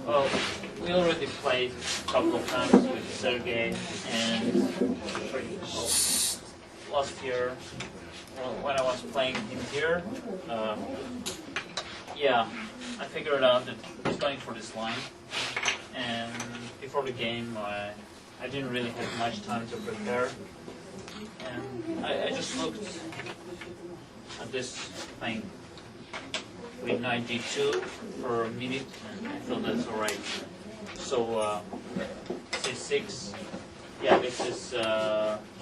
Well, we already played a couple of times with Sergey, and last year, when I was playing him here, yeah, I figured out that he's going for this line, and before the game, I didn't really have much time to prepare, and I just looked at this thing with knight d2 for a minute, and I thought that's alright. So, c6, yeah, this is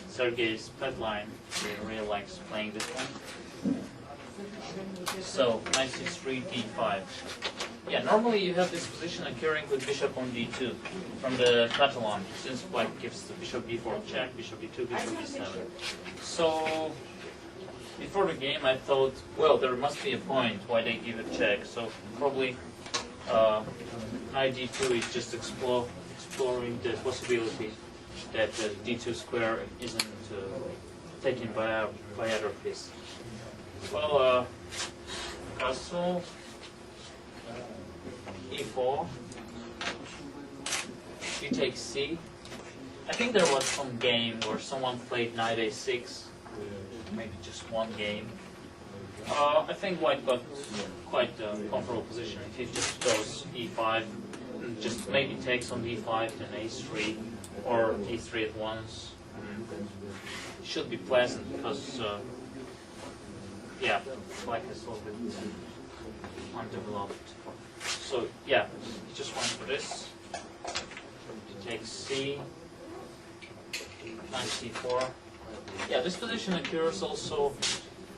Sergey's pet line. He really likes playing this one. So, knight c3, d5. Yeah, normally you have this position occurring with bishop on d2 from the Catalan, since black gives the bishop b4 check, bishop d2, bishop d7. So, before the game I thought, well, there must be a point why they give a check, so probably knight d2 is just exploring the possibility that the d2 square isn't taken by either piece. Well, castle, e4, you take c. I think there was some game where someone played knight a6, maybe just one game. I think white got quite a comfortable position. If he just goes e5, and just maybe takes on d5, then a3, or e3 at once. It should be pleasant because, yeah, black is a little bit undeveloped. So, yeah, he just went for this. He takes c, knight c4. Yeah, this position occurs also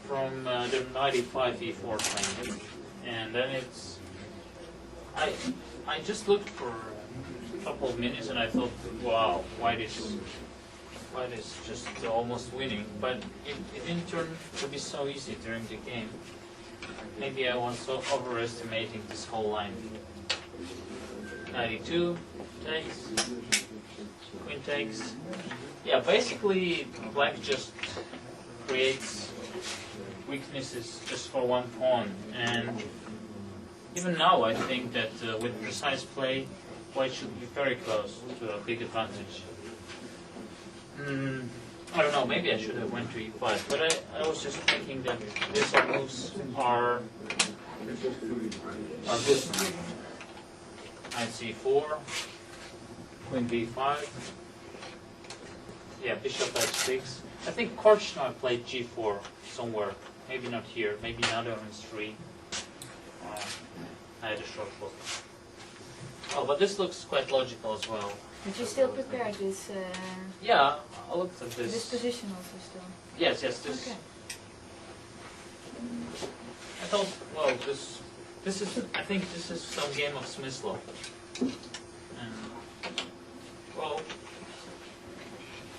from the knight e5, e4 thing, and then it's. I just looked for a couple of minutes and I thought, wow, white is just almost winning, but it didn't turn to be so easy during the game. Maybe I was so overestimating this whole line. Knight e2 takes, queen takes. Yeah, basically black just creates weaknesses just for one pawn, and even now I think that with precise play, white should be very close to a big advantage. I don't know, maybe I should have went to e5, but I was just thinking that these moves are good. Knight c4, queen b5. Yeah, bishop h6. I think Korchnoi played g4 somewhere. Maybe not here. Maybe in other on 3. I had a short book. Oh, but this looks quite logical as well. Did you still prepare this? Yeah, I looked at this. This position also still. Yes, yes. This. Okay. I thought, well, this is. I think this is some game of Smyslov. And well.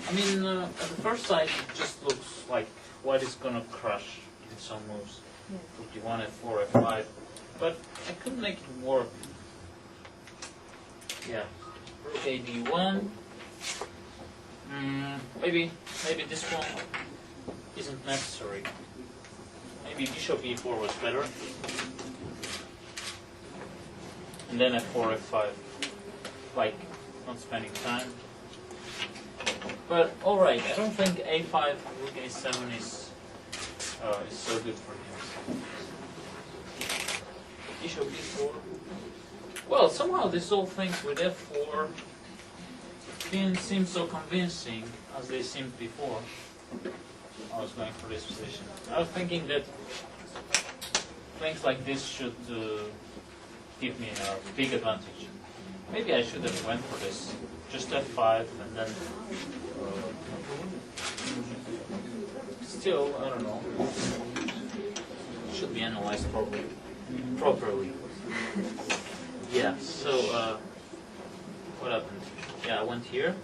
I mean, at the first sight, it just looks like white is gonna crush in some moves. Yeah. Rook d1, f4, f5, but I couldn't make it work. Yeah, rook a d1. Maybe this one isn't necessary. Maybe bishop e4 was better, and then f4, f5. Like not spending time. But alright, I don't think a5, rook a7 is so good for him. Bishop e4. Well, somehow these whole things with f4 didn't seem so convincing as they seemed before. I was going for this position. I was thinking that things like this should give me a big advantage. Maybe I should have went for this. Just f5 and then still, I don't know. Should be analyzed properly. Yeah, so what happened? Yeah, I went here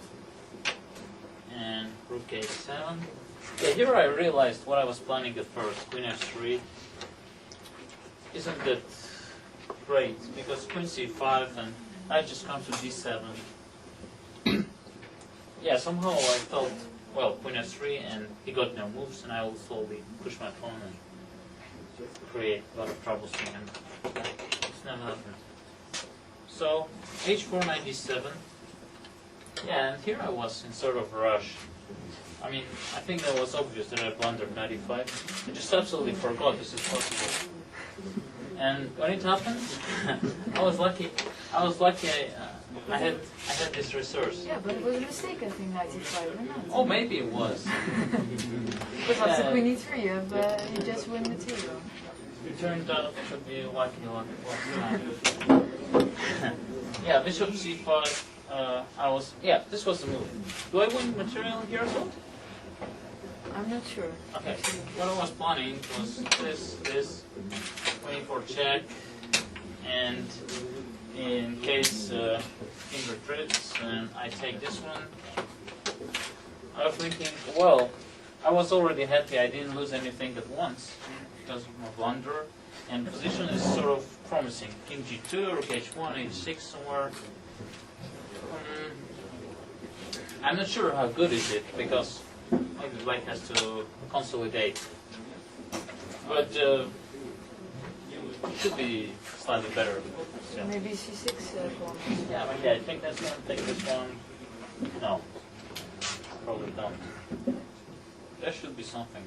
and rook a7. Yeah, here I realized what I was planning at first. Queen f3 isn't that great because queen c5 and I just come to d7. Yeah, somehow I thought, well, queen f3 and he got no moves and I will slowly push my pawn and create a lot of troubles to him. It's never happened. So h4 97. Yeah, and here I was in sort of a rush. I mean, I think that was obvious that I blundered 95. I just absolutely forgot this is possible. And when it happened, I was lucky. I had this resource. Yeah, but it was a mistake, I think, 95 or not. Oh, maybe it was. Because after queen e3, you just win material. It turned out to be lucky. Yeah, bishop c5. This was the move. Do I win material here as well? I'm not sure. Okay. What I was planning was this, waiting for check, and in case king retreats, and I take this one. I was thinking, well, I was already happy I didn't lose anything at once because of my blunder, and position is sort of promising. King g2, rook h1, h6 somewhere. I'm not sure how good is it because maybe black has to consolidate, but it should be slightly better. So. Maybe c6 pawn. Yeah, okay, I think that's going to take this one. No, probably don't. There should be something.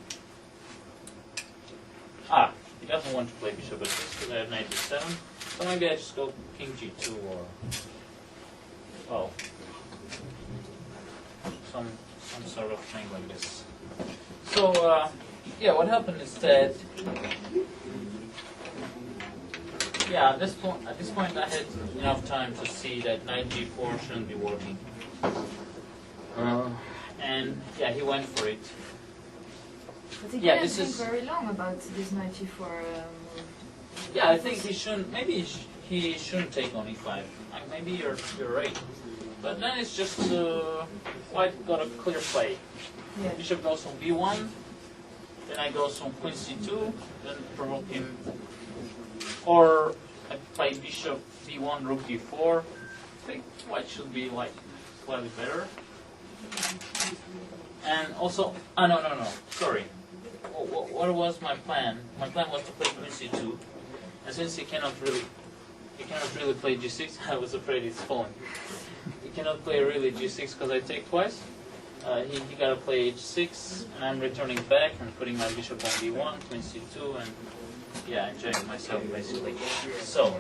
Ah, he doesn't want to play bishop h6 because I have 97. So maybe I just go king g2 or, well, some sort of thing like this. So yeah, what happened is that at this point I had enough time to see that knight g4 shouldn't be working. And yeah, he went for it. But he didn't think very long about this knight g4 move. Yeah, I think he shouldn't. Maybe he shouldn't take on e5. Maybe you're right. But then it's just white got a clear play. Yeah. Bishop goes on b1, then I go on queen c2, then provoke him. Or I play bishop b1, rook d4. I think white should be like slightly better. And also, no, sorry. What was my plan? My plan was to play queen c2, and since he cannot really play g6, I was afraid it's falling. He cannot play really g6 because I take twice. He gotta play h6, and I'm returning back and putting my bishop on d1, queen c2, and yeah, enjoying myself basically. So